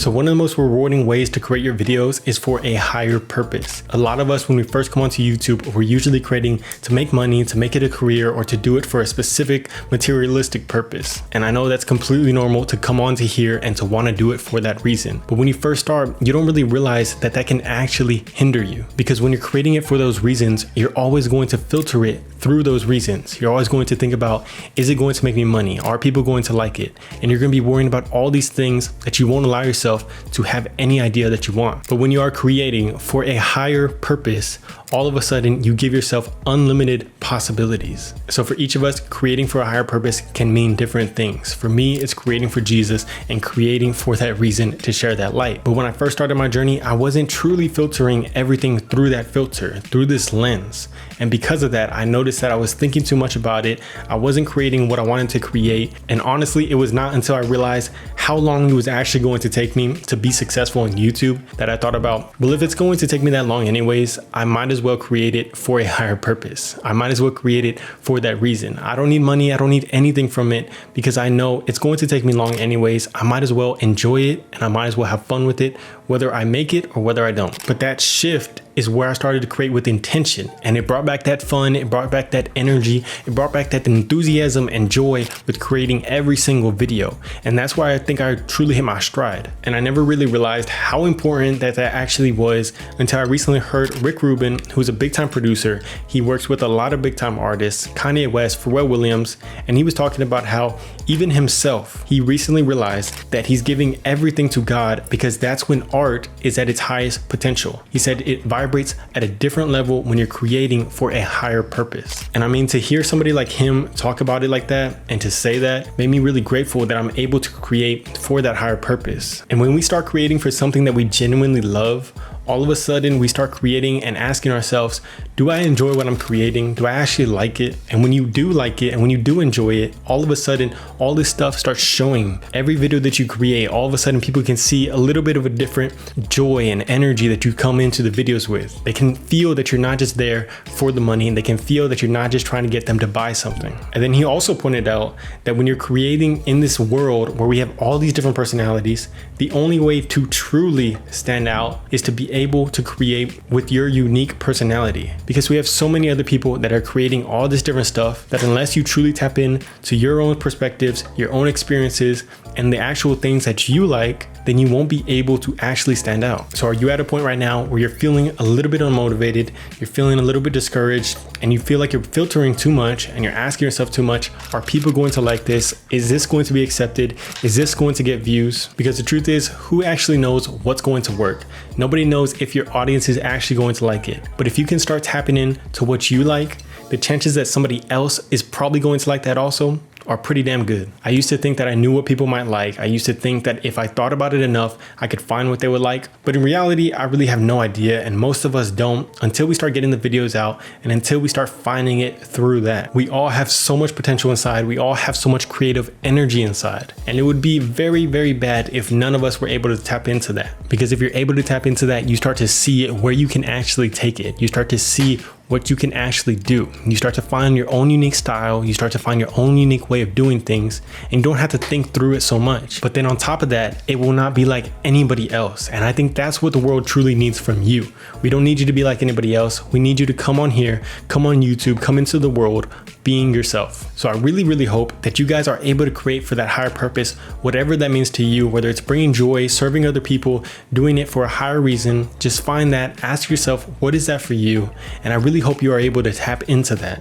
So one of the most rewarding ways to create your videos is for a higher purpose. A lot of us, when we first come onto YouTube, we're usually creating to make money, to make it a career, or to do it for a specific materialistic purpose. And I know that's completely normal to come onto here and to want to do it for that reason. But when you first start, you don't really realize that that can actually hinder you, because when you're creating it for those reasons, you're always going to filter it through those reasons. You're always going to think about, is it going to make me money? Are people going to like it? And you're going to be worrying about all these things that you won't allow yourself to have any idea that you want. But when you are creating for a higher purpose, all of a sudden you give yourself unlimited possibilities. So for each of us, creating for a higher purpose can mean different things. For me, it's creating for Jesus and creating for that reason to share that light. But when I first started my journey, I wasn't truly filtering everything through that filter, through this lens. And because of that, I noticed that I was thinking too much about it. I wasn't creating what I wanted to create. And honestly, it was not until I realized how long it was actually going to take me to be successful on YouTube that I thought about, well, if it's going to take me that long anyways, I might as well create it for a higher purpose. I might as well create it for that reason. I don't need money. I don't need anything from it because I know it's going to take me long anyways. I might as well enjoy it and I might as well have fun with it, whether I make it or whether I don't. But that shift is where I started to create with intention, and it brought back that fun, it brought back that energy, it brought back that enthusiasm and joy with creating every single video. And that's why I think I truly hit my stride. And I never really realized how important that actually was until I recently heard Rick Rubin, who's a big time producer. He works with a lot of big time artists, Kanye West, Pharrell Williams, and he was talking about how even himself, he recently realized that he's giving everything to God because that's when art is at its highest potential. He said it vibrates at a different level when you're creating for a higher purpose. And I mean, to hear somebody like him talk about it like that and to say that made me really grateful that I'm able to create for that higher purpose. And when we start creating for something that we genuinely love, all of a sudden we start creating and asking ourselves, do I enjoy what I'm creating? Do I actually like it? And when you do like it and when you do enjoy it, all of a sudden all this stuff starts showing. Every video that you create, all of a sudden people can see a little bit of a different joy and energy that you come into the videos with. They can feel that you're not just there for the money, and they can feel that you're not just trying to get them to buy something. And then he also pointed out that when you're creating in this world where we have all these different personalities, the only way to truly stand out is to be able to create with your unique personality, because we have so many other people that are creating all this different stuff that unless you truly tap in to your own perspectives, your own experiences, and the actual things that you like, then you won't be able to actually stand out. So are you at a point right now where you're feeling a little bit unmotivated, you're feeling a little bit discouraged, and you feel like you're filtering too much and you're asking yourself too much, are people going to like this? Is this going to be accepted? Is this going to get views? Because the truth is, who actually knows what's going to work? Nobody knows if your audience is actually going to like it. But if you can start tapping in to what you like, the chances that somebody else is probably going to like that also are pretty damn good. I used to think that I knew what people might like. I used to think that if I thought about it enough, I could find what they would like. But in reality, I really have no idea, and most of us don't until we start getting the videos out and until we start finding it through that. We all have so much potential inside. We all have so much creative energy inside. And it would be very, very bad if none of us were able to tap into that. Because if you're able to tap into that, you start to see where you can actually take it. You start to see what you can actually do. You start to find your own unique style. You start to find your own unique way of doing things, and you don't have to think through it so much. But then on top of that, it will not be like anybody else. And I think that's what the world truly needs from you. We don't need you to be like anybody else. We need you to come on here, come on YouTube, come into the world being yourself. So I really, really hope that you guys are able to create for that higher purpose, whatever that means to you, whether it's bringing joy, serving other people, doing it for a higher reason. Just find that, ask yourself, what is that for you? And I really hope you are able to tap into that.